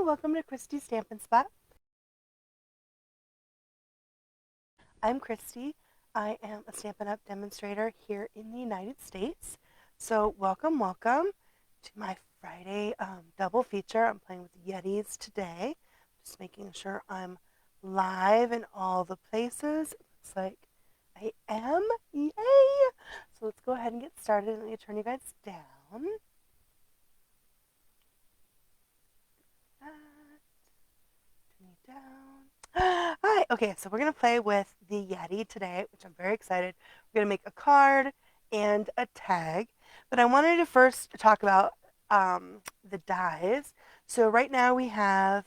welcome to Christy's Stampin' Spot. I'm Christy. I am a Stampin' Up! Demonstrator here in the United States. So welcome to my Friday double feature. I'm playing with Yetis today. Just making sure I'm live in all the places. It looks like I am. Yay! So let's go ahead and get started. Let me turn you guys down. Turn you down. Hi. Okay, so we're going to play with the Yeti today, which I'm very excited. We're going to make a card and a tag. But I wanted to first talk about the dies. So right now we have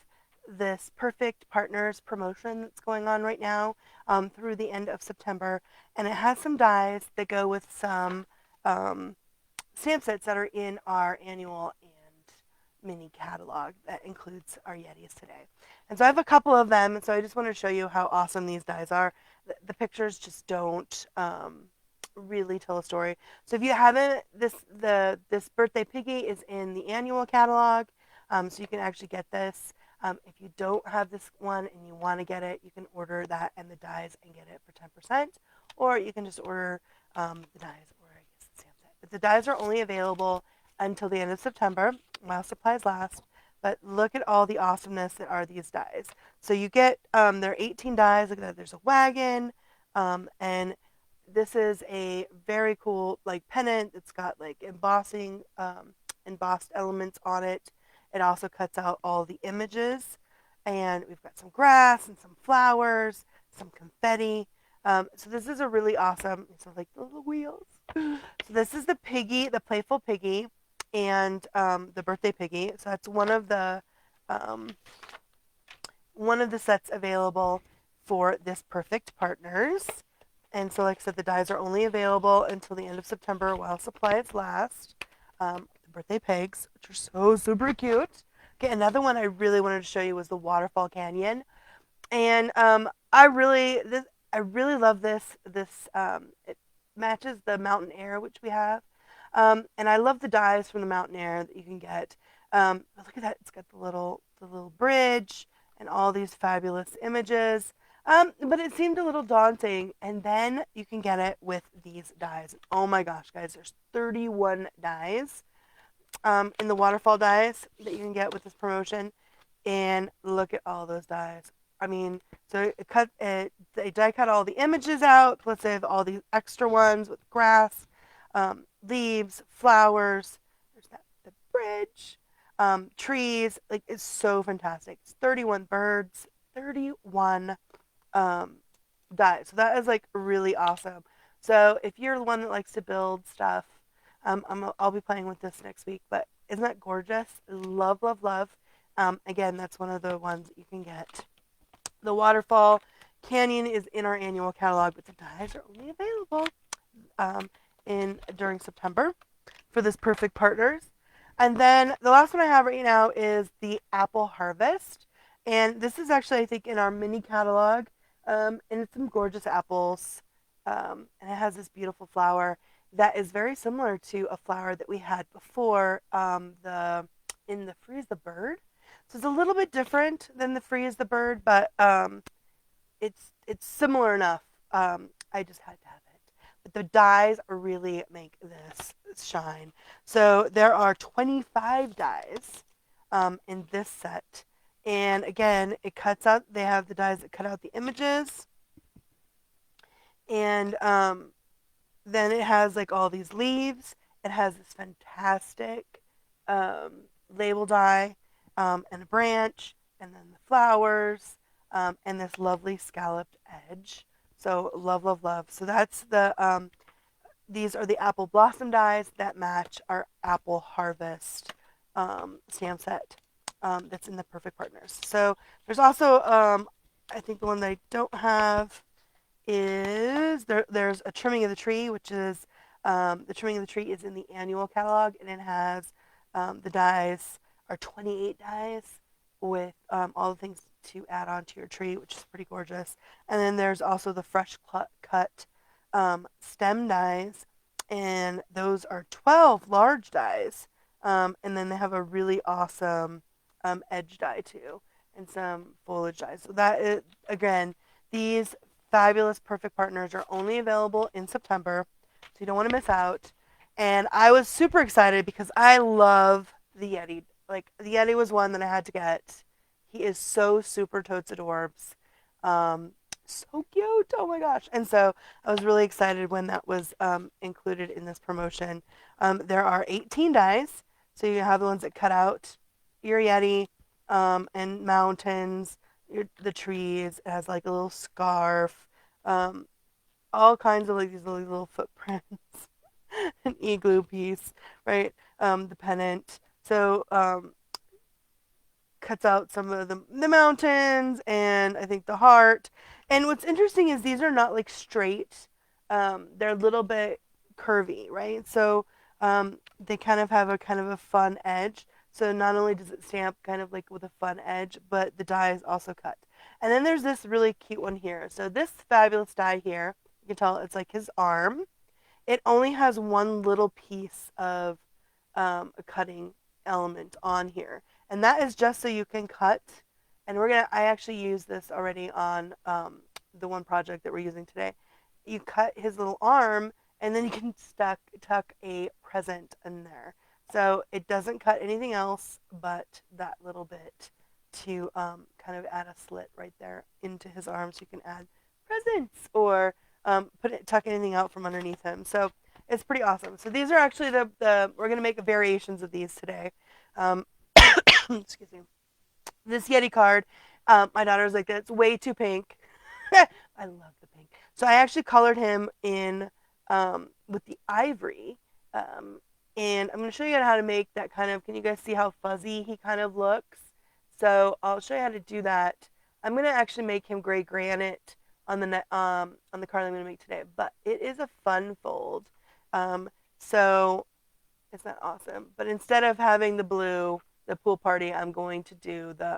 this Perfect Partners promotion that's going on right now through the end of September. And it has some dies that go with some stamp sets that are in our annual and mini catalog that includes our Yetis today. And so I have a couple of them, and so I just want to show you how awesome these dies are. The pictures just don't really tell a story. So if you haven't, this birthday piggy is in the annual catalog, so you can actually get this. If you don't have this one and you want to get it, you can order that and the dies and get it for 10%, or you can just order the dies or I guess the stamp set. But the dies are only available until the end of September while supplies last. But look at all the awesomeness that are these dies. So you get, there are 18 dies. Look at that. There's a wagon. And this is a very cool like pennant. It's got like embossed elements on it. It also cuts out all the images. And we've got some grass and some flowers, some confetti. So this is a really awesome, so like the little wheels. So this is the piggy, the playful piggy, and the birthday piggy. So that's um, one of the sets available for this Perfect Partners. And so, like I said, the dies are only available until the end of September while supplies last. The birthday pigs, which are so super cute. Okay, another one I really wanted to show you was the Waterfall Canyon, and I really love this. It matches the mountain air which we have, and I love the dies from the mountain air that you can get. But look at that! It's got the little bridge and all these fabulous images. But it seemed a little daunting, and then you can get it with these dies. Oh my gosh, guys! There's 31 dies in the waterfall dies that you can get with this promotion, and look at all those dies. I mean, so they die cut all the images out, plus they have all these extra ones with grass, leaves, flowers. There's the bridge, trees. Like it's so fantastic. It's 31 birds, 31 um, dies. So that is like really awesome. So if you're the one that likes to build stuff, I'll be playing with this next week. But isn't that gorgeous? Love, love, love. Again, that's one of the ones that you can get. The Waterfall Canyon is in our annual catalog, but the dies are only available in during September for this Perfect Partners. And then the last one I have right now is the Apple Harvest. And this is actually, I think, in our mini catalog. And it's some gorgeous apples. And it has this beautiful flower that is very similar to a flower that we had before in the Freeze the Bird. So it's a little bit different than the Freeze the Bird, but it's similar enough. I just had to have it. But the dies really make this shine. So there are 25 dies in this set. And again, it cuts out, they have the dies that cut out the images. And then it has like all these leaves. It has this fantastic label die and a branch, and then the flowers, and this lovely scalloped edge. So love, love, love. So that's these are the apple blossom dies that match our apple harvest stamp set that's in the Perfect Partners. So there's also, I think the one that I don't have is there's a trimming of the tree, which is the trimming of the tree is in the annual catalog, and it has the dies are 28 dies with all the things to add on to your tree, which is pretty gorgeous. And then there's also the fresh cut stem dies, and those are 12 large dies. And then they have a really awesome edge dye too, and some foliage dye. So that is, again, these fabulous perfect partners are only available in September, so you don't want to miss out. And I was super excited because I love the Yeti. Like, the Yeti was one that I had to get. He is so super totes adorbs. Um, so cute. Oh my gosh. And so I was really excited when that was included in this promotion. There are 18 dies. So you have the ones that cut out your Yeti and mountains, the trees. It has like a little scarf, um, all kinds of like these little footprints, an igloo piece, right? The pennant. So cuts out some of the mountains and I think the heart. And what's interesting is these are not like straight. They're a little bit curvy, right? So they kind of a fun edge. So not only does it stamp kind of like with a fun edge, but the die is also cut. And then there's this really cute one here. So this fabulous die here, you can tell it's like his arm. It only has one little piece of a cutting element on here, and that is just so you can cut. And I actually used this already on the one project that we're using today. You cut his little arm, and then you can tuck a present in there. So it doesn't cut anything else but that little bit to kind of add a slit right there into his arm so you can add presents or tuck anything out from underneath him. So it's pretty awesome. So these are actually the we're gonna make variations of these today. Um, excuse me. This Yeti card, my daughter's like, that's way too pink. I love the pink. So I actually colored him in with the ivory. Um, and I'm going to show you how to make that kind of, can you guys see how fuzzy he kind of looks? So I'll show you how to do that. I'm going to actually make him gray granite on the card I'm going to make today, but it is a fun fold. So isn't that awesome? But instead of having the pool party, I'm going to do the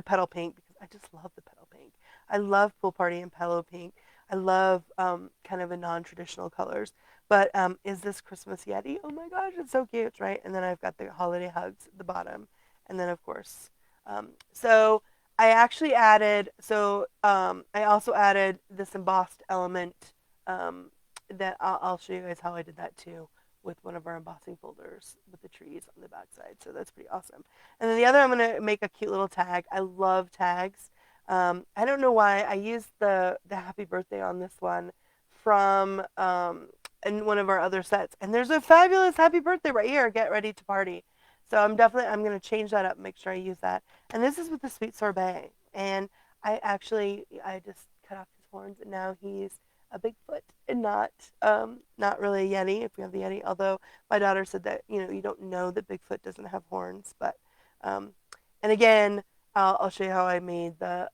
petal pink because I just love the petal pink. I love pool party and petal pink. I love kind of a non-traditional colors. But is this Christmas Yeti? Oh my gosh, it's so cute, right? And then I've got the holiday hugs at the bottom, and then of course, so I actually added. So I also added this embossed element that I'll show you guys how I did that too with one of our embossing folders with the trees on the backside. So that's pretty awesome. And then the other, I'm going to make a cute little tag. I love tags. I don't know why I used the happy birthday on this one from in one of our other sets. And there's a fabulous happy birthday right here. Get ready to party. So I'm going to change that up, make sure I use that. And this is with the sweet sorbet. And I just cut off his horns and now he's a Bigfoot and not really a Yeti if we have the Yeti. Although my daughter said that you don't know that Bigfoot doesn't have horns, but um, and again I'll show you how I made the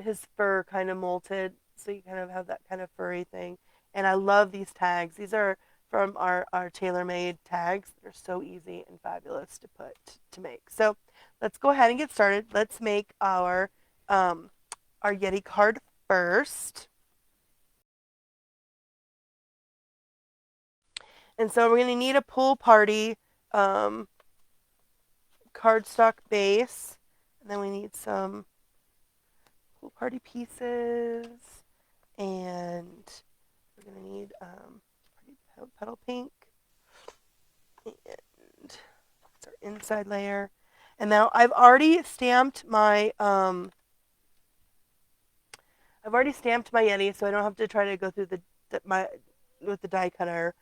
his fur kind of molted so you kind of have that kind of furry thing. And I love these tags. These are from our tailor-made tags. They're so easy and fabulous to make. So let's go ahead and get started. Let's make our Yeti card first. And so we're going to need a pool party cardstock base. And then we need some pool party pieces. And we're going to need petal pink. And that's our inside layer. And now I've already stamped my Yeti, so I don't have to try to go through my with the die cutter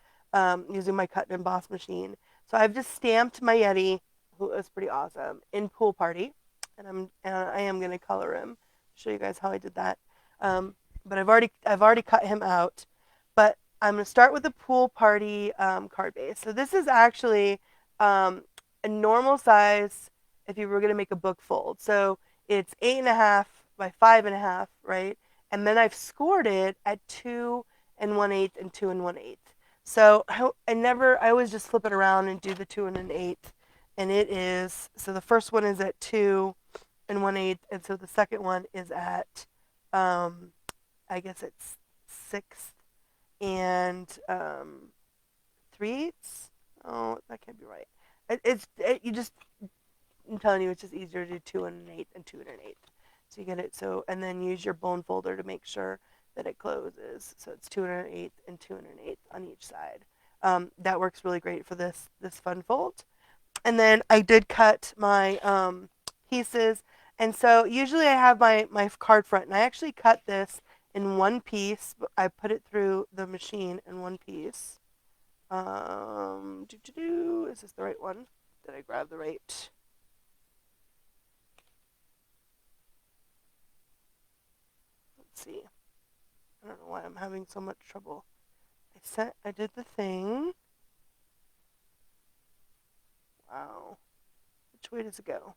using my cut and emboss machine. So I've just stamped my Yeti, who is pretty awesome, in Pool Party, and I am gonna color him. Show you guys how I did that. But I've already cut him out. But I'm gonna start with the Pool Party card base. So this is actually a normal size if you were gonna make a book fold. So it's 8.5 by 5.5, right? And then I've scored it at 2 1/8 and 2 1/8. So I always just flip it around and do the 2 1/8. And so the first one is at 2 1/8. And so the second one is at, I guess it's 6 and 3/8. Oh, that can't be right. You just I'm telling you, it's just easier to do 2 1/8 and 2 1/8. So you get it. So, and then use your bone folder to make sure that it closes. So it's 2 1/8 and 2 1/8 on each side. That works really great for this fun fold. And then I did cut my pieces. And so usually I have my card front, and I actually cut this in one piece. I put it through the machine in one piece. Is this the right one? Did I grab the right? Let's see. I don't know why I'm having so much trouble. I did the thing. Wow. Which way does it go?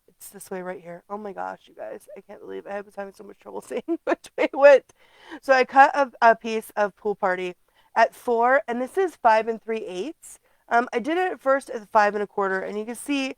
It's this way right here. Oh my gosh, you guys. I can't believe I was having so much trouble seeing which way it went. So I cut a piece of Pool Party at 4, and this is 5 3/8. I did it at first at 5 1/4, and you can see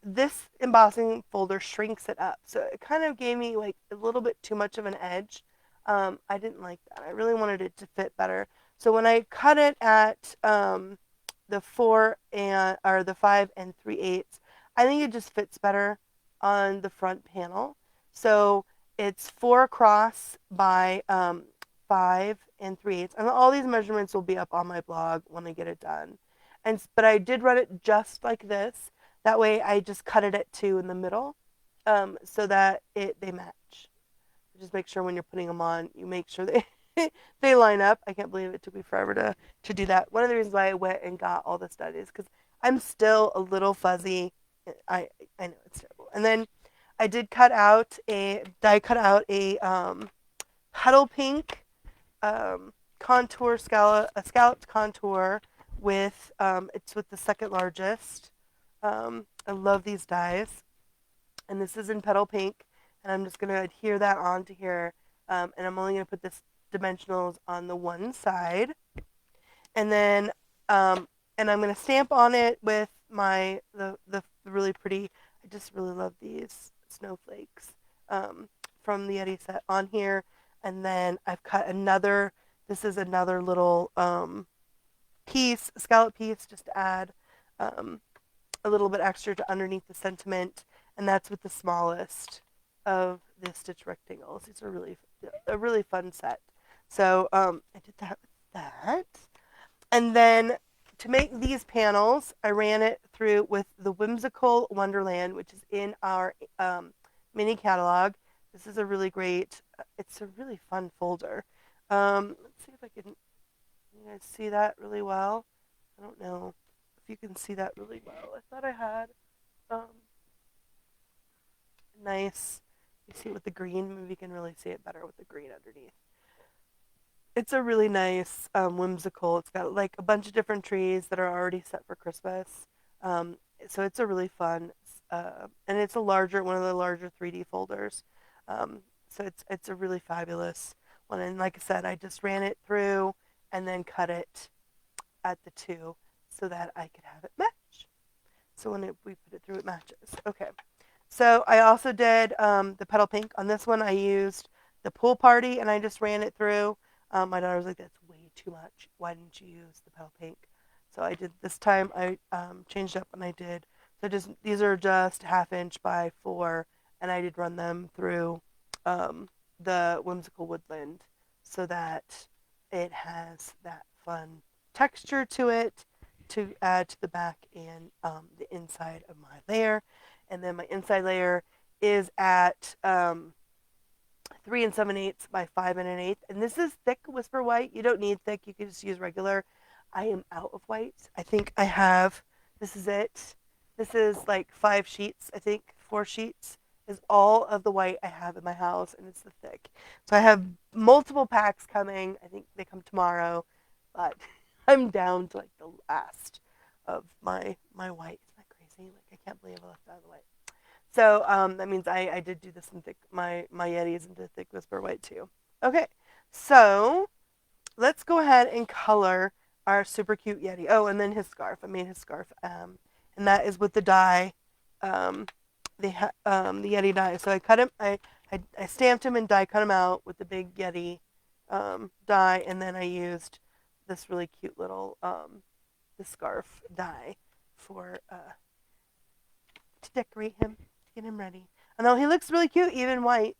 this embossing folder shrinks it up. So it kind of gave me like a little bit too much of an edge. I didn't like that. I really wanted it to fit better. So when I cut it at the 4 and or the 5 3/8, I think it just fits better on the front panel. So it's 4 across by 5 3/8, and all these measurements will be up on my blog when I get it done. But I did run it just like this. That way, I just cut it at 2 in the middle, so that they match. Just make sure when you're putting them on, you make sure they they line up. I can't believe it took me forever to do that. One of the reasons why I went and got all this done is because I'm still a little fuzzy. I know it's terrible. And then I cut out a petal pink contour scalloped contour with it's with the second largest. I love these dies, and this is in petal pink, and I'm just going to adhere that onto here, and I'm only going to put this dimensionals on the one side, and then and I'm going to stamp on it with the really pretty. I just really love these snowflakes from the Yeti set on here, and then I've cut another. This is another little scallop piece, just to add um, a little bit extra to underneath the sentiment, and that's with the smallest of the stitch rectangles. These are a really fun set. So I did that with that. And then to make these panels, I ran it through with the Whimsical Wonderland, which is in our mini catalog. This is a really great, it's a really fun folder. Let's see if I can, you guys see that really well? I don't know if you can see that really well. I thought I had nice, you see it with the green, maybe you can really see it better with the green underneath. It's a really nice whimsical. It's got like a bunch of different trees that are already set for Christmas. So it's a really fun, and it's one of the larger 3D folders. So it's a really fabulous one. And like I said, I just ran it through and then cut it at the 2 so that I could have it match. So when we put it through, it matches. Okay. So I also did the petal pink. On this one, I used the Pool Party, and I just ran it through. My daughter was like, "That's way too much. Why didn't you use the petal pink?" So I did this time. I changed up, and I did. So these are just 1/2 inch by 4, and I did run them through the Whimsical Woodland so that it has that fun texture to it to add to the back and the inside of my layer. And then my inside layer is at 3 7/8 by 5 1/8. And this is thick Whisper White. You don't need thick. You can just use regular. I am out of white. I think I have, this is it. This is like 5 sheets, I think 4 sheets is all of the white I have in my house, and it's the thick. So I have multiple packs coming. I think they come tomorrow, but I'm down to like the last of my white. Isn't that crazy? Like I can't believe I left out of the white. So that means I did do this in thick. My Yetis into thick Whisper White too. Okay, so let's go ahead and color our super cute Yeti. Oh, and then his scarf. I made his scarf, and that is with the die, the Yeti die. So I cut him. I stamped him and die cut him out with the big Yeti die, and then I used this really cute little the scarf die for decorate him, get him ready. I know he looks really cute, even white.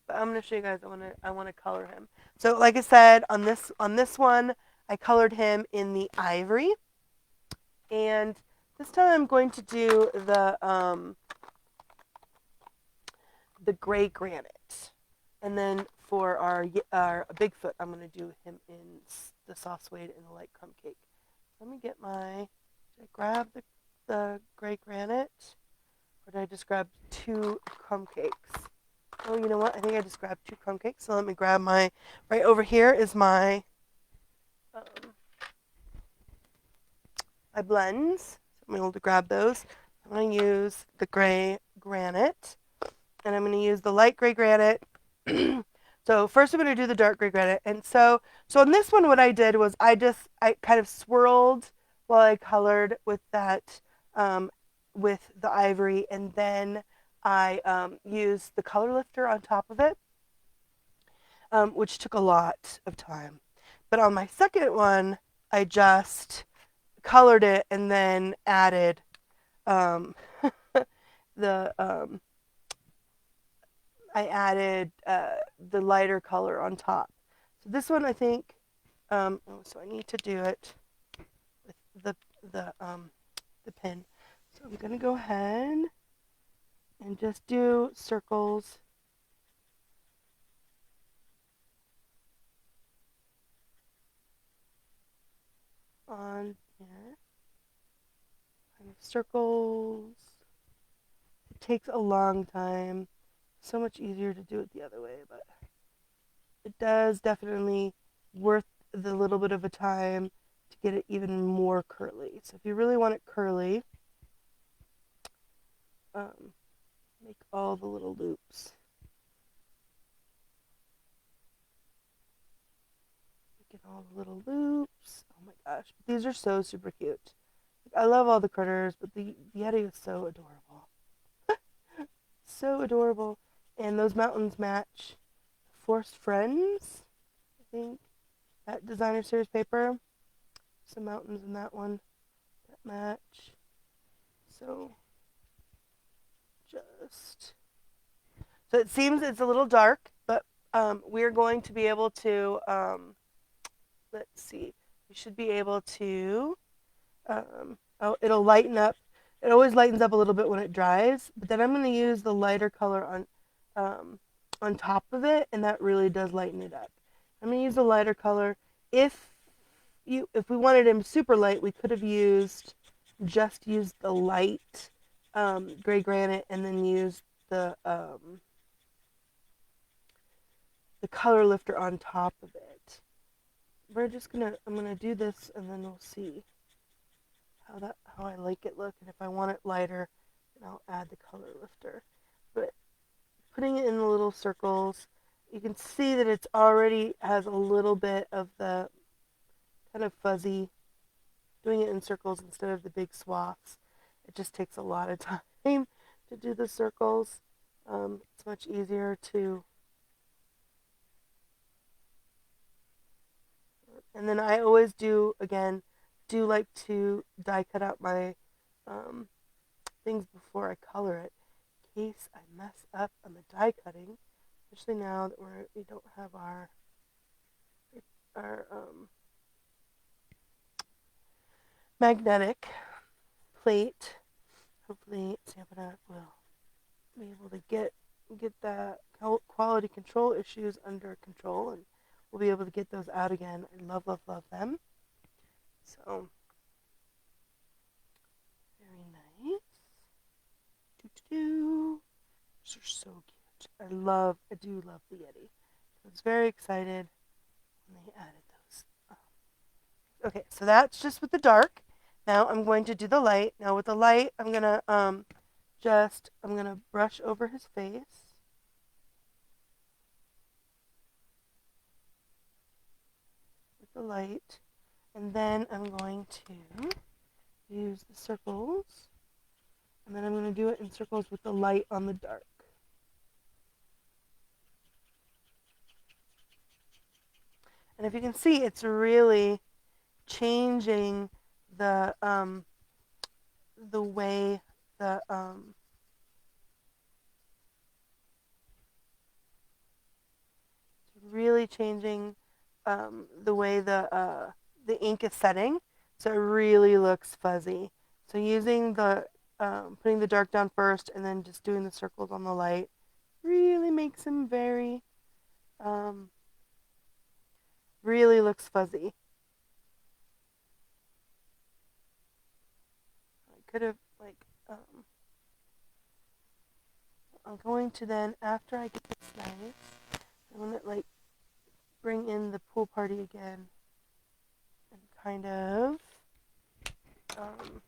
But I'm gonna show you guys. I wanna color him. So like I said, on this one, I colored him in the ivory, and this time I'm going to do the gray granite, and then for our Bigfoot, I'm gonna do him in the soft suede and the light crumb cake. Let me get my. Did I grab the gray granite, or did I just grab 2 crumb cakes? Oh, you know what? I think I just grabbed 2 crumb cakes. So let me grab my. Right over here is my um, my blends. So I'm able to grab those. I'm going to use the gray granite, and I'm going to use the light gray granite. So first I'm going to do the dark gray granite. And so on this one, what I did was I kind of swirled while I colored with that, with the ivory, and then I used the color lifter on top of it, which took a lot of time. But on my second one, I just colored it and then added the I added the lighter color on top. So this one, I think. So I need to do it with the pen. So I'm gonna go ahead and just do circles on here. Kind of circles. It takes a long time. So much easier to do it the other way, but it does definitely worth the little bit of a time to get it even more curly. So if you really want it curly, make all the little loops. Get all the little loops. Oh my gosh, these are so super cute. I love all the critters, but the Yeti is so adorable. So adorable. And those mountains match Forest Friends, I think. That designer series paper. Some mountains in that one that match. So it seems it's a little dark, but we're going to be able to, let's see, we should be able to, it'll lighten up. It always lightens up a little bit when it dries, but then I'm going to use the lighter color on top of it, and that really does lighten it up. I'm going to use the lighter color. If we wanted him super light, we could have just used the light gray granite and then used the color lifter on top of it. I'm gonna do this, and then we'll see how I like it look, and if I want it lighter, then I'll add the color lifter. But putting it in the little circles, you can see that it's already has a little bit of the kind of fuzzy. Doing it in circles instead of the big swaths, it just takes a lot of time to do the circles. It's much easier to. And then I always do like to die cut out my things before I color it, in case I mess up on the die cutting, especially now that we don't have our magnetic plate. Hopefully Stamp It Up will be able to get that quality control issues under control, and we'll be able to get those out again. I love, love, love them. So, very nice. Doo-doo-doo. These are so cute. I do love the Yeti. I was very excited when they added those. Okay, so that's just with the dark. Now I'm going to do the light. Now with the light, I'm gonna brush over his face. With the light. And then I'm going to use the circles. And then I'm going to do it in circles with the light on the dark. And if you can see, it's really changing the way the really changing the way the ink is setting, so it really looks fuzzy. So using the putting the dark down first and then just doing the circles on the light really makes him very really looks fuzzy. I could have like I'm going to then after I get this nice, I'm gonna like bring in the pool party again and kind of um,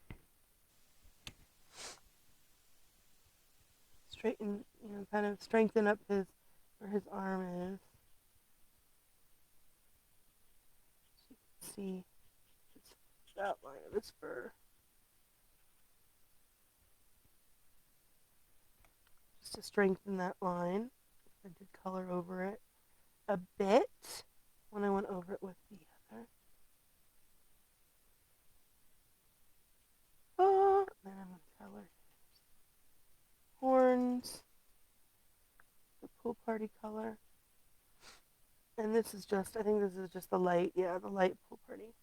straighten, kind of strengthen up his where his arm is. So you can see his outline of his fur. Just to strengthen that line, I did color over it a bit when I went over it with the other. Oh, then I'm going to color his horns, the pool party color. And this is just, I think this is just the light, the light pool party.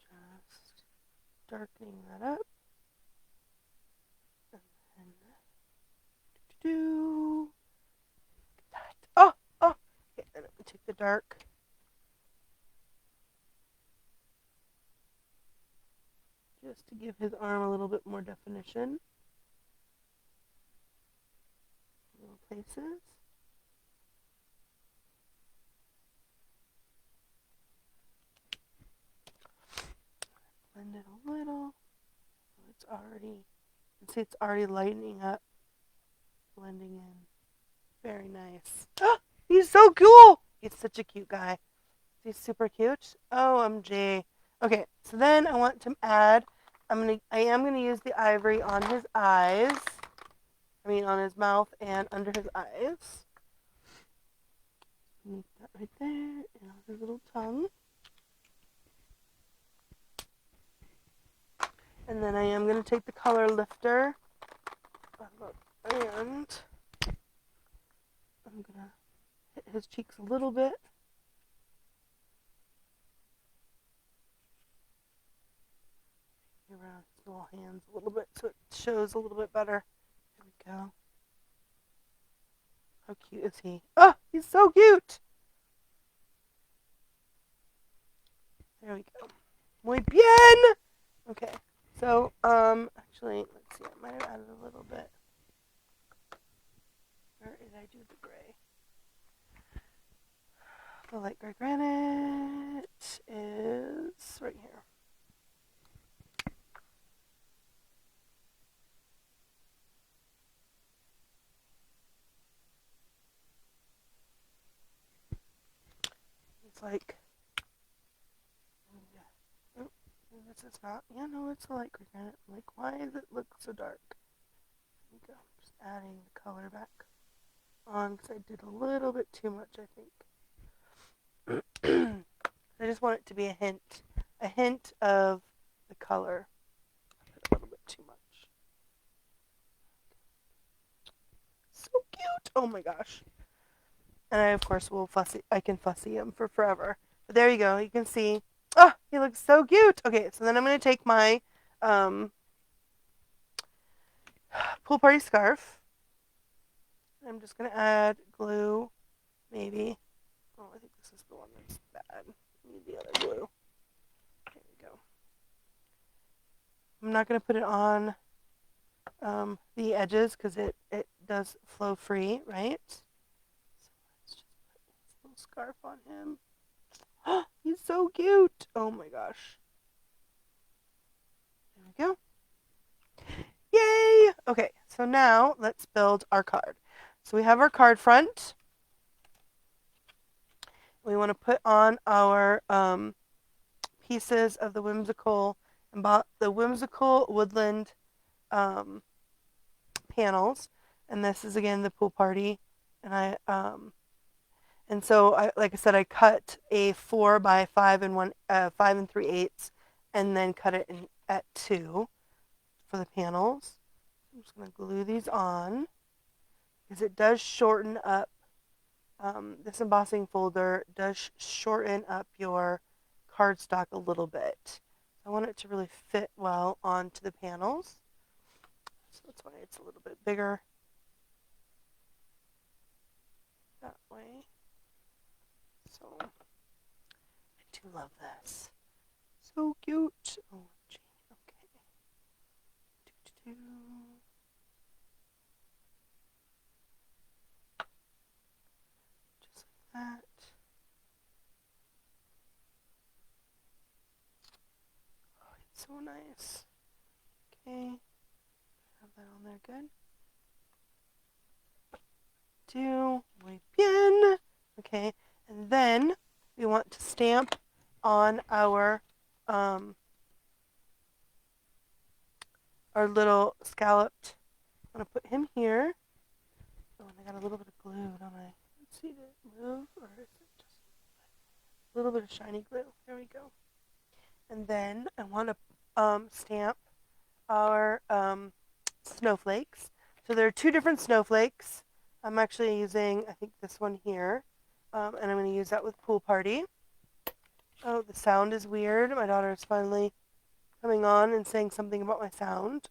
So just darkening that up. And then, do that. Oh, oh. Okay, then I'm going to take the dark. Just to give his arm a little bit more definition. Little places. Blend it a little. It's already, you can see it's already lightening up, blending in. Very nice. Oh, he's so cool. He's such a cute guy. He's super cute. OMG. Okay, so then I want to add, I am gonna use the ivory on his eyes. On his mouth and under his eyes. Make that right there, and on his little tongue. And then I am going to take the color lifter and I'm going to hit his cheeks a little bit. Around his little hands a little bit so it shows a little bit better. There we go. How cute is he? Oh, he's so cute! There we go. Muy bien! Okay, so, actually, let's see, I might have added a little bit. Where did I do the gray? The light gray granite is right here. It's like, oh, this is not, no, it's a light gray granite. I'm like, why does it look so dark? There we go. Just adding the color back on because I did a little bit too much, I think. I just want it to be a hint of the color. A little bit too much. So cute! Oh my gosh. And I, of course, I can fussy him for forever. But there you go. You can see. Oh, he looks so cute. Okay, so then I'm going to take my pool party scarf. I'm just going to add glue, maybe. Oh, I think this is the one that's bad. I need the other glue. There we go. I'm not going to put it on the edges because it does flow free, right? So let's just put this little scarf on him. He's so cute. Oh my gosh. There we go. Yay! Okay, so now let's build our card. So we have our card front. We want to put on our pieces of the whimsical woodland panels, and this is again the pool party. And so like I said, I cut a 4 by 5 and 5 3/8, and then cut it at 2 for the panels. I'm just going to glue these on because it does shorten up this embossing folder does shorten up your cardstock a little bit. I want it to really fit well onto the panels. So that's why it's a little bit bigger that way. So I do love this. So cute. Oh, gee. Okay. Doo-doo-doo. Just like that. Oh, it's so nice. Okay. Have that on there good. Do muy bien. Okay. And then we want to stamp on our little scalloped. I'm gonna put him here. Oh, and I got a little bit of glue, don't I? Let's see, did it move or is it just a little bit of shiny glue? There we go. And then I want to stamp our snowflakes. So there are two different snowflakes. I'm actually using, I think, this one here, and I'm going to use that with Pool Party. Oh, the sound is weird. My daughter is finally coming on and saying something about my sound.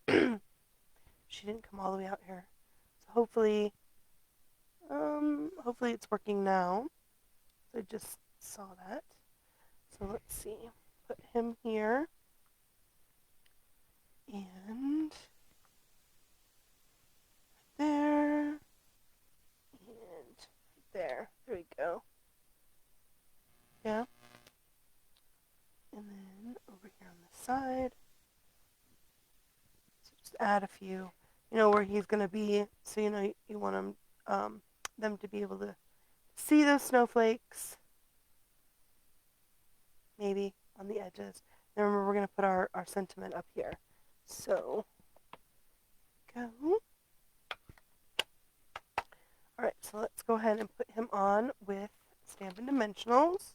She didn't come all the way out here, so hopefully it's working now. I just saw that. So let's see. Put him here. And there. And there. There we go. Yeah. And then over here on the side. So just add a few. You know where he's gonna be. So you know you want them to be able to see those snowflakes. Maybe on the edges. And remember we're gonna put our sentiment up here. So go. Alright, so let's go ahead and put him on with Stampin' Dimensionals.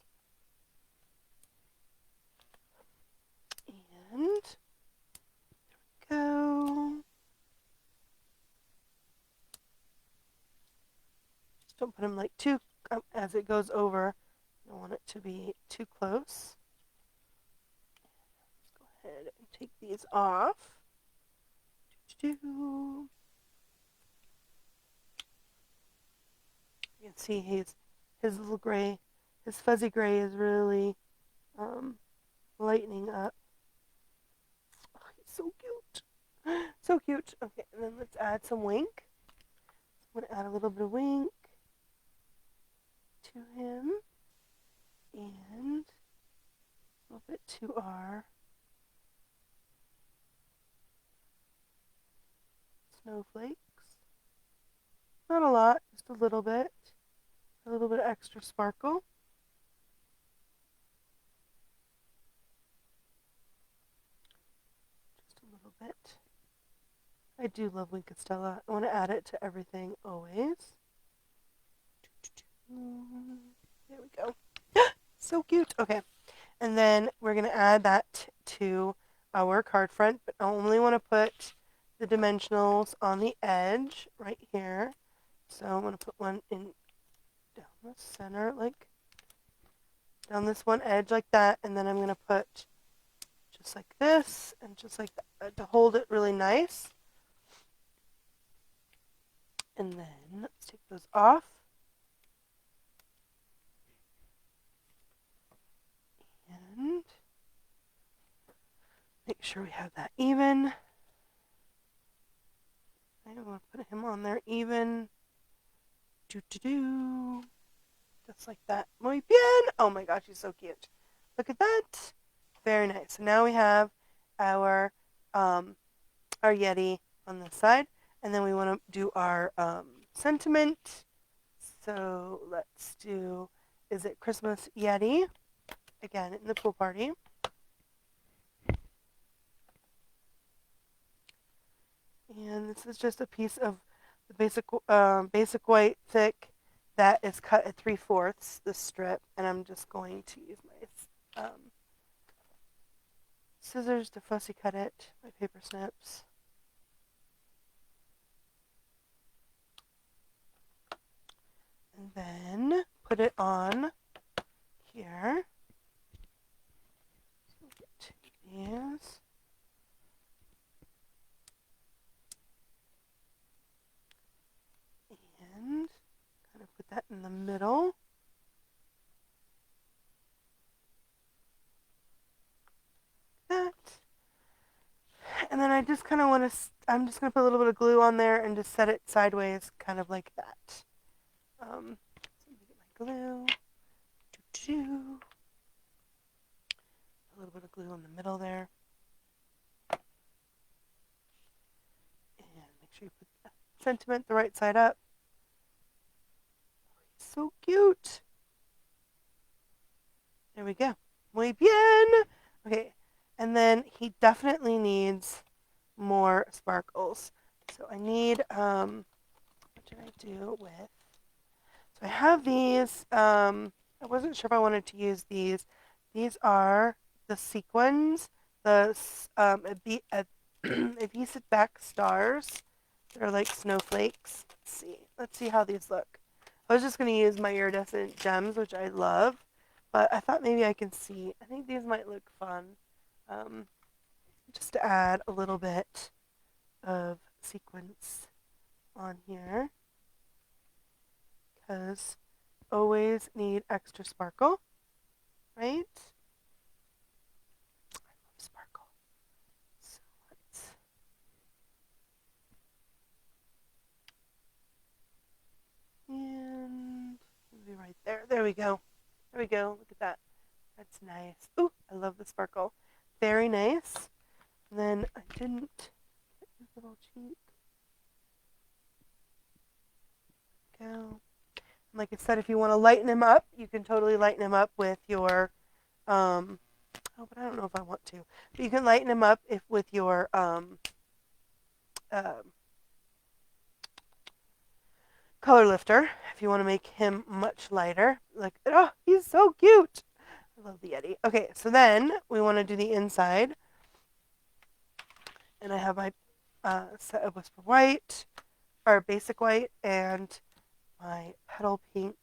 And there we go. Just don't put him like too, as it goes over. I don't want it to be too close. Let's go ahead and take these off. You can see his little gray, his fuzzy gray is really lightening up. Oh, he's so cute. So cute. Okay, and then let's add some wink. I'm going to add a little bit of wink to him. And a little bit to our snowflakes. Not a lot, just a little bit. A little bit of extra sparkle. Just a little bit. I do love Wink Stella. I want to add it to everything always. There we go. So cute. Okay. And then we're going to add that to our card front, but I only want to put the dimensionals on the edge right here. So I'm going to put one in down the center, like down this one edge like that, and then I'm going to put just like this and just like that to hold it really nice. And then let's take those off. And make sure we have that even. I'm going to put him on there even. Do. Just like that. Muy bien. Oh my gosh, he's so cute. Look at that. Very nice. So now we have our Yeti on this side. And then we want to do our sentiment. So let's do, is it Christmas Yeti? Again, in the Pool Party. And this is just a piece of the basic white thick that is cut at 3/4, this strip. And I'm just going to use my scissors to fussy cut it, my paper snips. And then put it on here. Yes. And kind of put that in the middle. That. And then I just kind of want to, I'm just going to put a little bit of glue on there and just set it sideways, kind of like that. So let me get my glue. A little bit of glue in the middle there. And make sure you put the sentiment the right side up. So cute. There we go. Muy bien. Okay, and then he definitely needs more sparkles. So I need, what did I do with? So I have these. I wasn't sure if I wanted to use these. These are the sequins, the adhesive back stars. They're like snowflakes. Let's see. Let's see how these look. I was just going to use my iridescent gems, which I love, but I thought maybe I can see. I think these might look fun. Just to add a little bit of sequins on here, because always need extra sparkle, right? I love sparkle. So let's. And maybe right there. There we go. There we go. Look at that. That's nice. Ooh, I love the sparkle. Very nice. And then I didn't get his little cheek. Go. Like I said, if you want to lighten him up, you can totally lighten him up with your, oh, but I don't know if I want to. But you can lighten him up if with your, uh, color lifter, if you want to make him much lighter. Like, oh, he's so cute. I love the Yeti. Okay, so then we want to do the inside. And I have my set of Whisper White, or Basic White, and my Petal Pink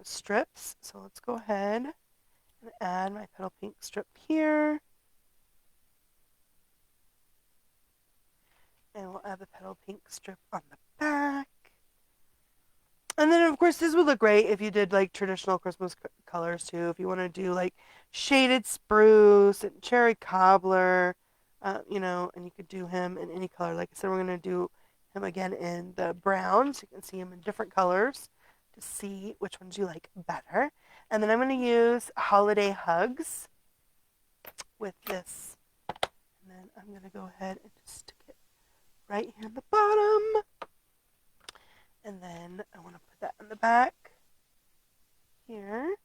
strips. So let's go ahead and add my Petal Pink strip here. And we'll add the Petal Pink strip on the back. And then, of course, this would look great if you did like traditional Christmas colors too. If you want to do like shaded spruce and cherry cobbler, and you could do him in any color. Like I said, we're going to do him again in the brown, so you can see him in different colors to see which ones you like better. And then I'm going to use Holiday Hugs with this. And then I'm going to go ahead and just stick it right here in the bottom. And then I want to put that in the back here.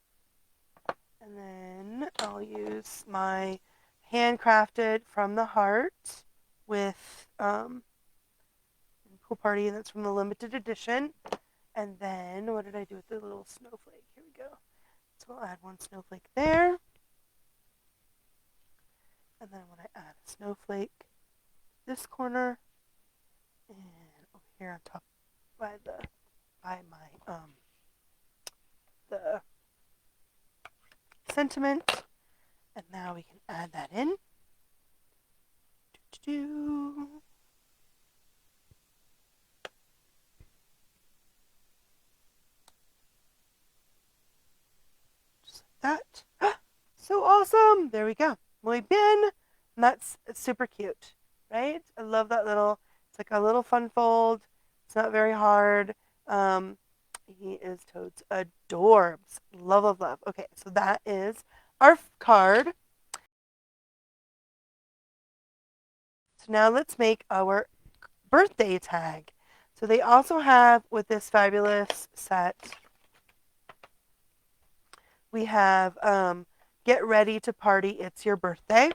And then I'll use my handcrafted From the Heart with Pool Party, and that's from the limited edition. And then what did I do with the little snowflake? Here we go. So I'll add one snowflake there. And then when I add a snowflake, this corner, and over here on top by my the sentiment. And now we can add that in. Just like that. So awesome! There we go. Muy bien. And that's super cute, right? I love that little, it's like a little fun fold. It's not very hard. He is totes adorbs. Love, love, love. Okay, so that is our card. So now let's make our birthday tag. So they also have, with this fabulous set, we have Get Ready to Party, It's Your Birthday.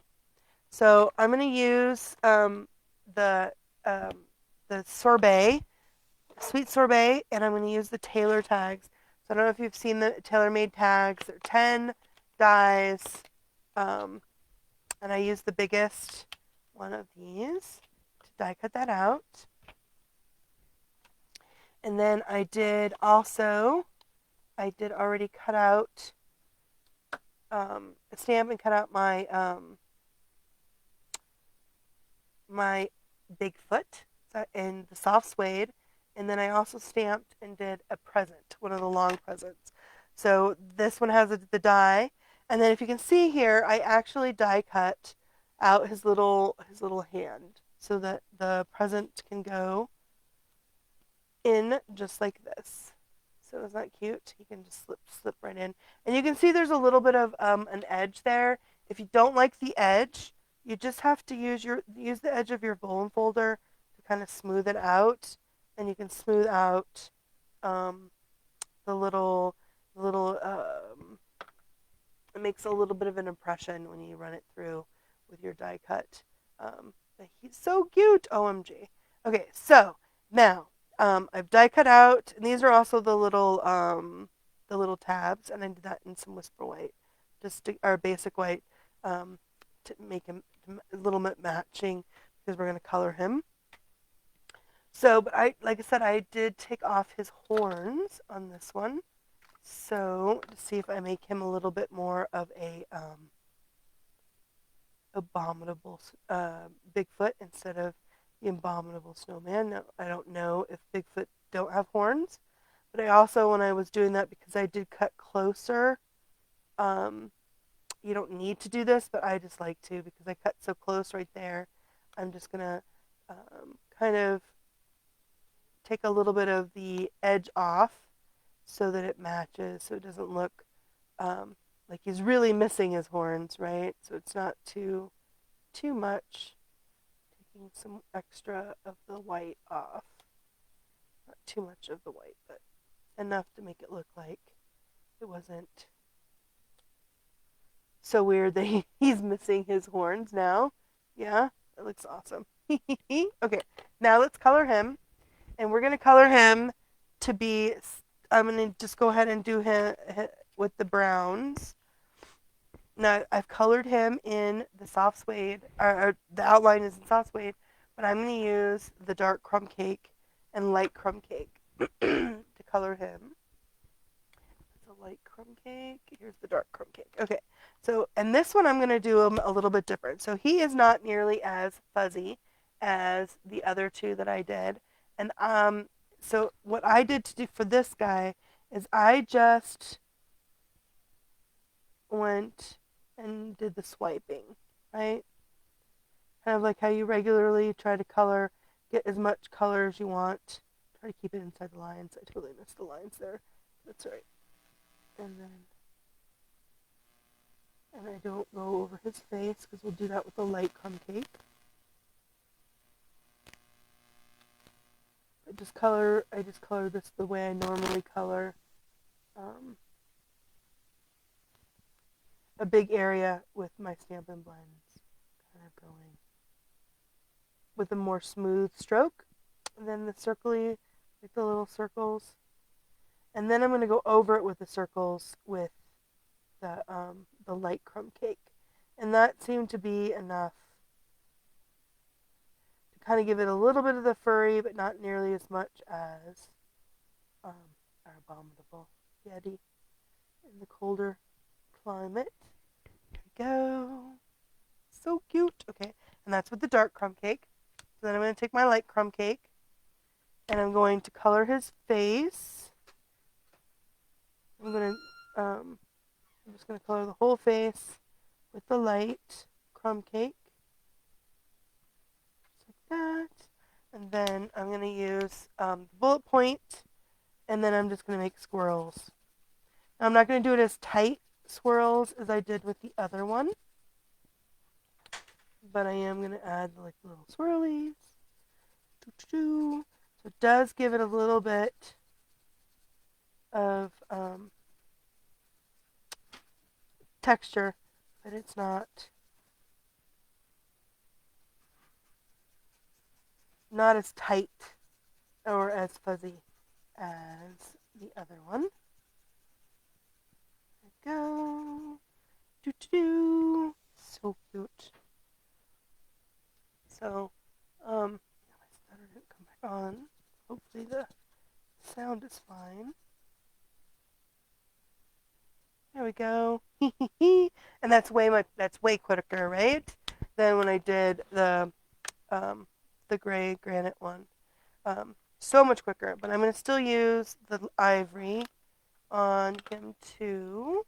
So I'm going to use the sorbet, sweet sorbet, and I'm going to use the tailor tags. So I don't know if you've seen the tailor-made tags. They're 10 dies, and I use the biggest one of these to die cut that out. And then I did already cut out a stamp and cut out my Bigfoot in the soft suede. And then I also stamped and did a present, one of the long presents. So this one has the die. And then if you can see here, I actually die cut out his little hand so that the present can go in just like this. So isn't that cute? You can just slip right in. And you can see there's a little bit of an edge there. If you don't like the edge, you just have to use the edge of your bone folder to kind of smooth it out. And you can smooth out um, the little it makes a little bit of an impression when you run it through with your die cut. But he's so cute, OMG. Okay, so now I've die cut out, and these are also the little tabs, and I did that in some whisper white, or basic white, to make him a little bit matching because we're gonna color him. So, but like I said, I did take off his horns on this one. So to see if I make him a little bit more of a abominable Bigfoot instead of the abominable snowman. Now, I don't know if Bigfoot don't have horns, but I also, when I was doing that, because I did cut closer, um, you don't need to do this, but I just like to because I cut so close right there. I'm just gonna kind of take a little bit of the edge off so that it matches, so it doesn't look um, like he's really missing his horns, right? So it's not too much. Taking some extra of the white off. Not too much of the white, but enough to make it look like it wasn't so weird that he's missing his horns now. Yeah, that looks awesome. Okay, now let's color him. And we're going to color him to be, I'm going to just go ahead and do him with the browns. Now, I've colored him in the soft suede, or the outline is in soft suede, but I'm going to use the dark crumb cake and light crumb cake to color him. It's a light crumb cake. Here's the dark crumb cake. Okay, so, and this one I'm going to do him a little bit different. So he is not nearly as fuzzy as the other two that I did. And so what I did to do for this guy is I just went and did the swiping, right? Kind of like how you regularly try to color, get as much color as you want. Try to keep it inside the lines. I totally missed the lines there. That's right. And I don't go over his face because we'll do that with the light crumb cake. I just color this the way I normally color a big area with my Stampin' Blends. Kind of going with a more smooth stroke. And then the circly, like the little circles. And then I'm going to go over it with the circles with the light crumb cake. And that seemed to be enough to kind of give it a little bit of the furry, but not nearly as much as our abominable Yeti in the colder climate. There we go. So cute. Okay, and that's with the dark crumb cake. So then I'm going to take my light crumb cake and I'm going to color his face. I'm just going to color the whole face with the light crumb cake. Just like that. And then I'm going to use the bullet point, and then I'm just going to make swirls. Now, I'm not going to do it as tight swirls as I did with the other one, but I am going to add like little swirlies. So it does give it a little bit of texture, but it's not as tight or as fuzzy as the other one. There we go. So cute. So, my stutter didn't come back on. Hopefully the sound is fine. There we go. And that's way quicker, right? Than when I did the gray granite one. So much quicker. But I'm going to still use the ivory on him too.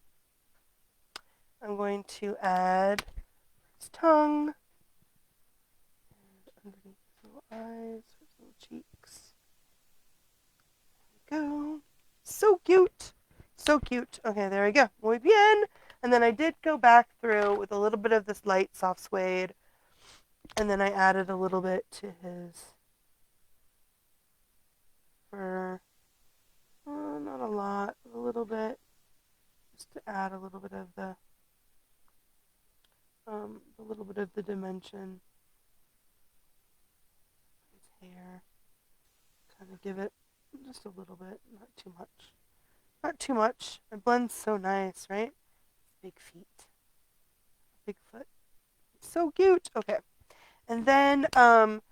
I'm going to add his tongue, underneath his little eyes, his little cheeks. There we go. So cute. So cute. Okay, there we go. Muy bien. And then I did go back through with a little bit of this light soft suede. And then I added a little bit to his fur. Not a lot, but a little bit. Just to add a little bit of the dimension. His hair. Kind of give it just a little bit, not too much. Not too much. It blends so nice, right? Big feet. Big foot. So cute. Okay. And then and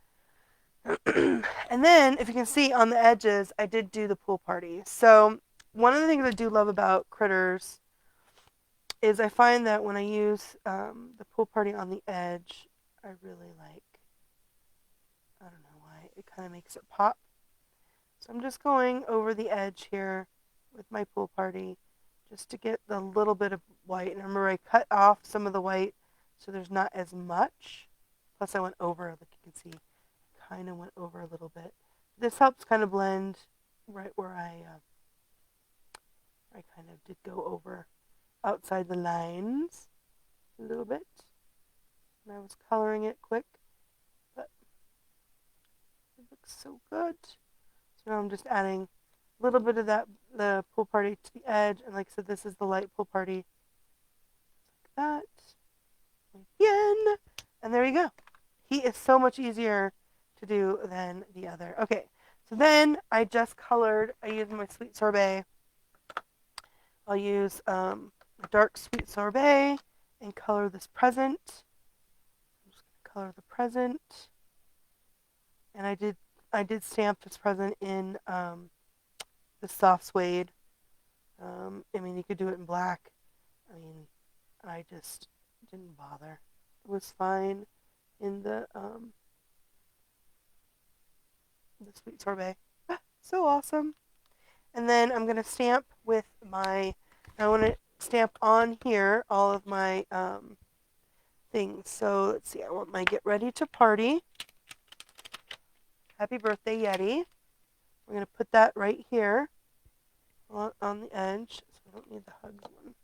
then if you can see on the edges, I did do the pool party. So one of the things I do love about critters is I find that when I use the pool party on the edge, I really like, I don't know why, it kind of makes it pop. So I'm just going over the edge here with my pool party just to get the little bit of white. And remember, I cut off some of the white so there's not as much. Plus I went over, like you can see, kind of went over a little bit. This helps kind of blend right where I kind of did go over outside the lines a little bit. And I was coloring it quick, but it looks so good. So now I'm just adding a little bit of the pool party to the edge. And like I said, this is the light pool party. Like that. Again. And there you go. He is so much easier to do than the other. Okay, so then I just colored. I used my sweet sorbet. I'll use dark sweet sorbet and color this present. I'm just going to color the present. And I did stamp this present in the soft suede. I mean, you could do it in black. I mean, I just didn't bother. It was fine in the sweet sorbet. So awesome. And then I'm going to stamp with I want to stamp on here all of my things. So let's see, I want my get ready to party. Happy birthday, Yeti. We're going to put that right here on the edge. So I don't need the hugs one.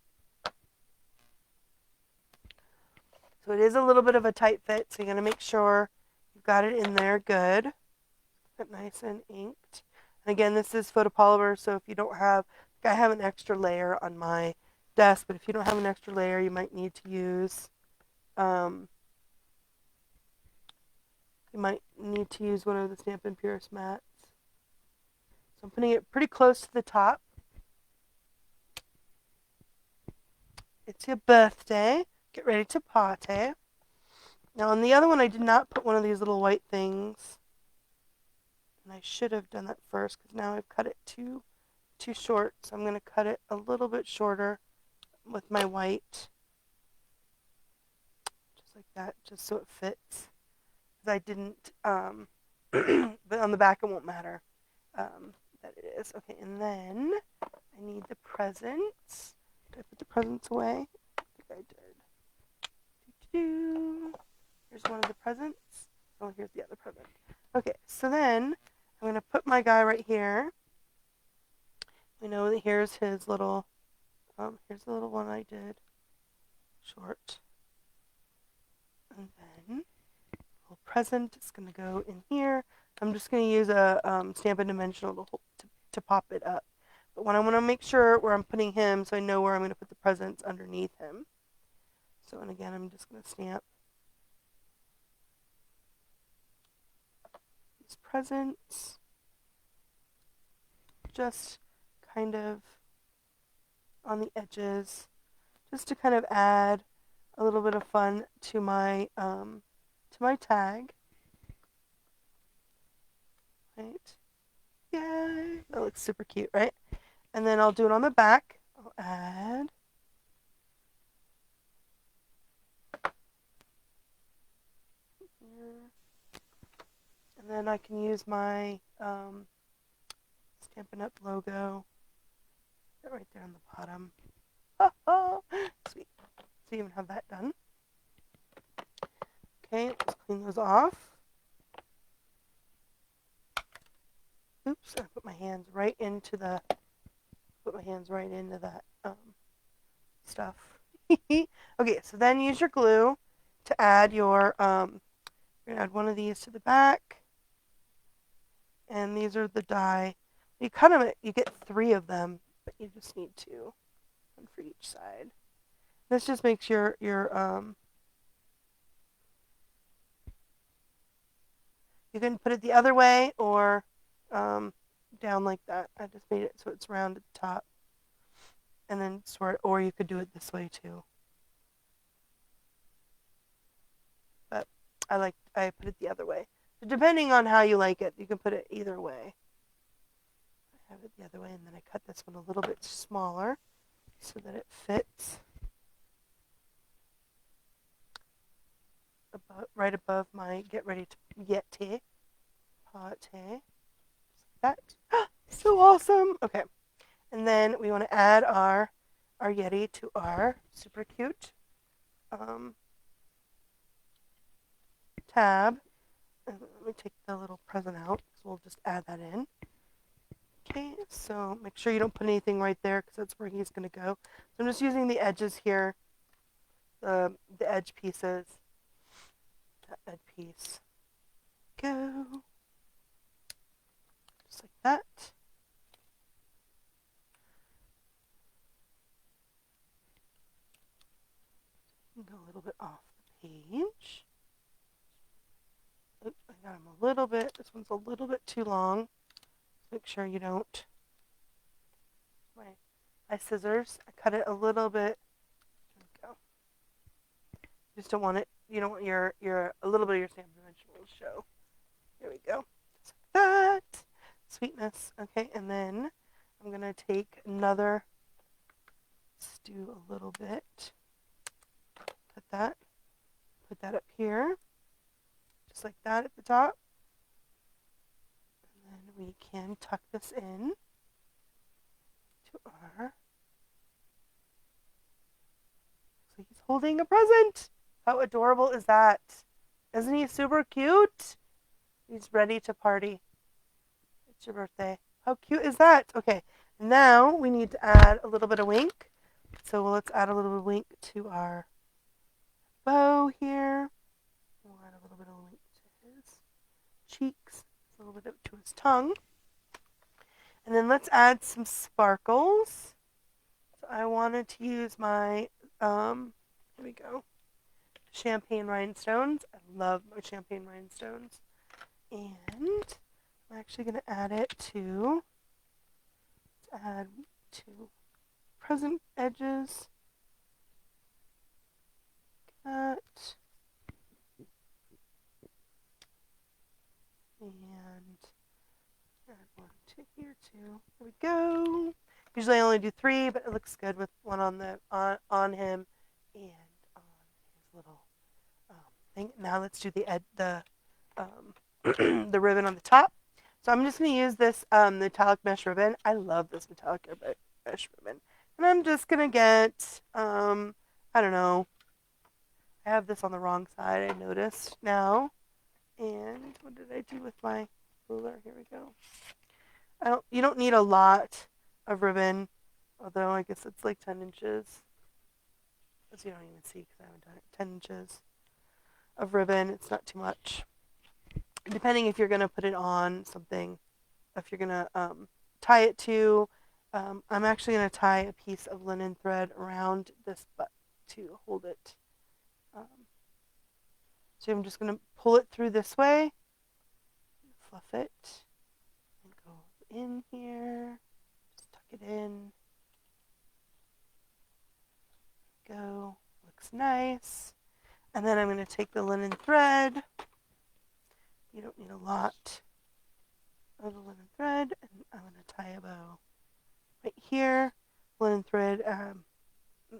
So it is a little bit of a tight fit, so you're going to make sure you've got it in there good. Get it nice and inked. And again, this is photopolymer, so if you don't have, I have an extra layer on my desk, but if you don't have an extra layer, you might need to use, one of the Stampin' Purist mats. So I'm putting it pretty close to the top. It's your birthday. Get ready to party. Now on the other one, I did not put one of these little white things. And I should have done that first because now I've cut it too short. So I'm going to cut it a little bit shorter with my white. Just like that, just so it fits. Because I didn't, but on the back it won't matter that it is. Okay, and then I need the presents. Did I put the presents away? I think I did. Here's one of the presents. Oh, here's the other present. Okay, so then I'm going to put my guy right here. We know that here's his little, here's the little one I did. Short. And then little present is going to go in here. I'm just going to use a Stampin' Dimensional to pop it up. But when I want to make sure where I'm putting him, so I know where I'm going to put the presents underneath him. So, and again, I'm just going to stamp these presents. Just kind of on the edges, just to kind of add a little bit of fun to my tag. Right? Yay! That looks super cute, right? And then I'll do it on the back. I'll add here. And then I can use my Stampin' Up! Logo. Right there on the bottom. Oh, sweet. So you even have that done. Okay, let's clean those off. Oops, I put my hands right into that stuff. Okay, so then use your glue to add your you're gonna add one of these to the back. And these are the die. You cut them, you get 3 of them, but you just need 2, one for each side. This just makes your you can put it the other way or down like that. I just made it so it's round at the top, and then sort, or you could do it this way too. But I put it the other way. So depending on how you like it, you can put it either way. I have it the other way, and then I cut this one a little bit smaller so that it fits right above my get ready to Yeti pot. That so awesome. Okay, and then we want to add our Yeti to our super cute tab. And let me take the little present out because we'll just add that in. Okay, so make sure you don't put anything right there because that's where he's going to go. So I'm just using the edges here, the edge pieces. That edge piece. Go. Just like that. Go a little bit off the page. Oops, I got him a little bit. This one's a little bit too long. Make sure you don't. My scissors. I cut it a little bit. There we go. You just don't want it. You don't want your a little bit of your stamp dimension will show. There we go. Just like that. Sweetness. Okay, and then I'm gonna take another. Let's do a little bit. Cut that. Put that up here. Just like that at the top. And then we can tuck this in to our. So he's holding a present. How adorable is that? Isn't he super cute? He's ready to party. It's your birthday. How cute is that? Okay, now we need to add a little bit of wink. So let's add a little bit of wink to our bow here. We'll add a little bit of wink to his cheeks, a little bit to his tongue. And then let's add some sparkles. So I wanted to use my, here we go, champagne rhinestones. I love my champagne rhinestones. And I'm actually going to add it to, let's add to present edges. That. And add one to here too. There we go. Usually I only do 3, but it looks good with one on the on him and on his little thing. Now let's do the the ribbon on the top. So I'm just going to use this metallic mesh ribbon. I love this metallic mesh ribbon. And I'm just going to get, I don't know, I have this on the wrong side, I noticed now. And what did I do with my ruler? Here we go. You don't need a lot of ribbon, although I guess it's like 10 inches. As you don't even see because I haven't done it. 10 inches of ribbon. It's not too much. Depending if you're going to put it on something, if you're going to tie it to, I'm actually going to tie a piece of linen thread around this butt to hold it. So I'm just going to pull it through this way, fluff it, and go in here, just tuck it in, go, looks nice. And then I'm going to take the linen thread. You don't need a lot of the linen thread, and I'm going to tie a bow right here. Linen thread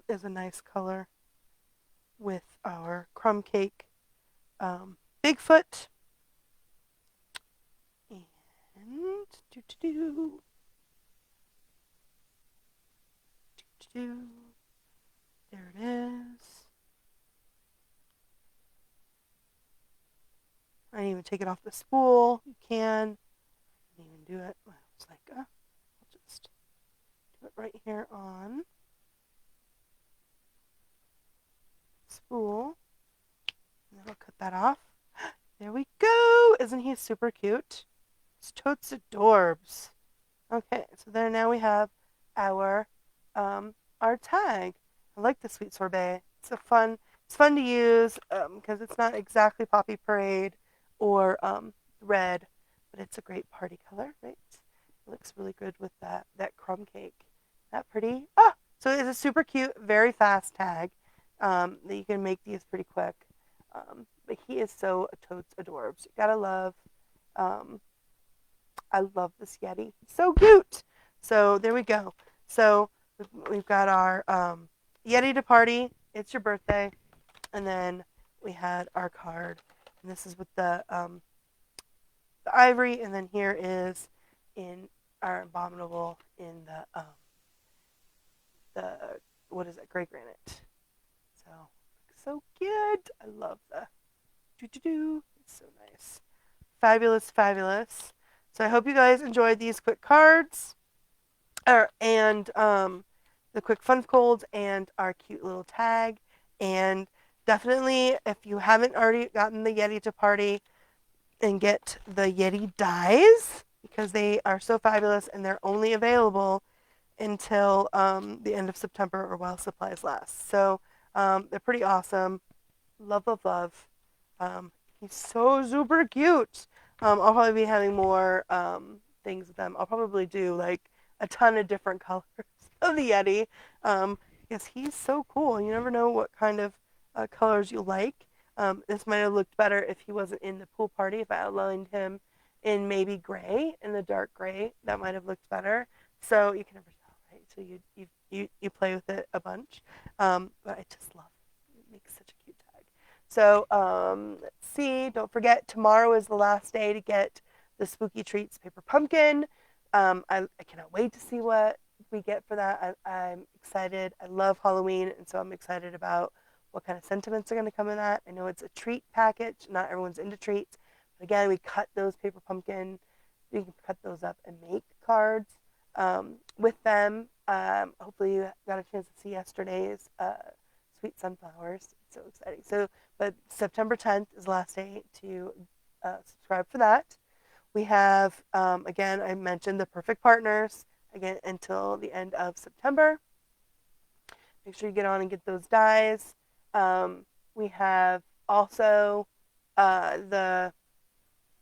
is a nice color with our crumb cake Bigfoot. And there it is. I didn't even take it off the spool. You can. I didn't even do it. I was like, I'll just do it right here on spool. And then I'll cut that off. There we go. Isn't he super cute? It's totes adorbs. Okay, so there now we have our our tag. I like the sweet sorbet. It's fun to use because it's not exactly poppy parade or red, but it's a great party color, right? It looks really good with that crumb cake. That pretty? Ah, so it's a super cute, very fast tag that you can make these pretty quick. But he is so totes adorbs. You gotta love um, I love this Yeti. So cute. So there we go. So we've got our Yeti to party. It's your birthday. And then we had our card. And this is with the ivory. And then here is in our abominable in the what is it? Gray granite. So cute. I love the do. It's so nice. Fabulous, fabulous. So I hope you guys enjoyed these quick cards and the quick fun folds and our cute little tag. And definitely, if you haven't already gotten the Yeti to party, and get the Yeti dies because they are so fabulous and they're only available until the end of September or while supplies last. So they're pretty awesome. Love, love, love. He's so super cute. I'll probably be having more things with them. I'll probably do like a ton of different colors of the Yeti because he's so cool. You never know what kind of colors you like. This might have looked better if he wasn't in the pool party. If I outlined him in maybe gray, in the dark gray, that might have looked better. So you can never tell, right? So you play with it a bunch. But I just love it. It makes such a cute tag. So let's see. Don't forget, tomorrow is the last day to get the Spooky Treats Paper Pumpkin. I cannot wait to see what we get for that. I'm excited. I love Halloween, and so I'm excited about what kind of sentiments are going to come in that. I know it's a treat package. Not everyone's into treats. But again, we cut those paper pumpkin. You can cut those up and make cards with them. Hopefully you got a chance to see yesterday's Sweet Sunflowers. It's so exciting. So, but September 10th is the last day to subscribe for that. We have, again, I mentioned the Perfect Partners, again, until the end of September. Make sure you get on and get those dies. We have also the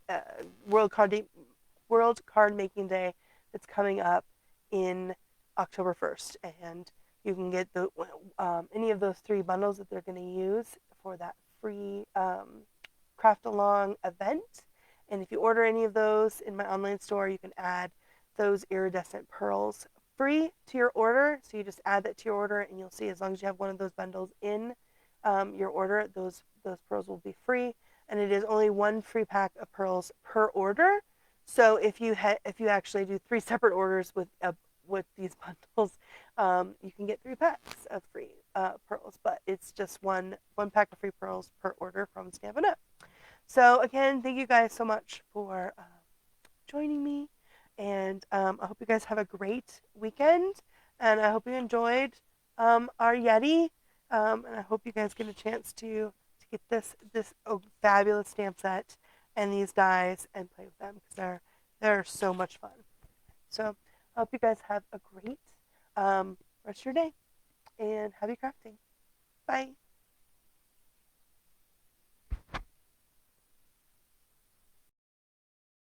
uh, World Card Making Day that's coming up in October 1st, and you can get any of those 3 bundles that they're going to use for that free craft along event. And if you order any of those in my online store, you can add those iridescent pearls free to your order. So you just add that to your order, and you'll see as long as you have one of those bundles in your order, those pearls will be free. And it is only 1 free pack of pearls per order. So if you actually do 3 separate orders with these bundles, you can get 3 packs of free pearls. But it's just one pack of free pearls per order from Stampin' Up. So again, thank you guys so much for joining me, and I hope you guys have a great weekend, and I hope you enjoyed our Yeti, and I hope you guys get a chance to get this fabulous stamp set and these dies and play with them because they're so much fun. So I hope you guys have a great rest of your day, and happy crafting. Bye.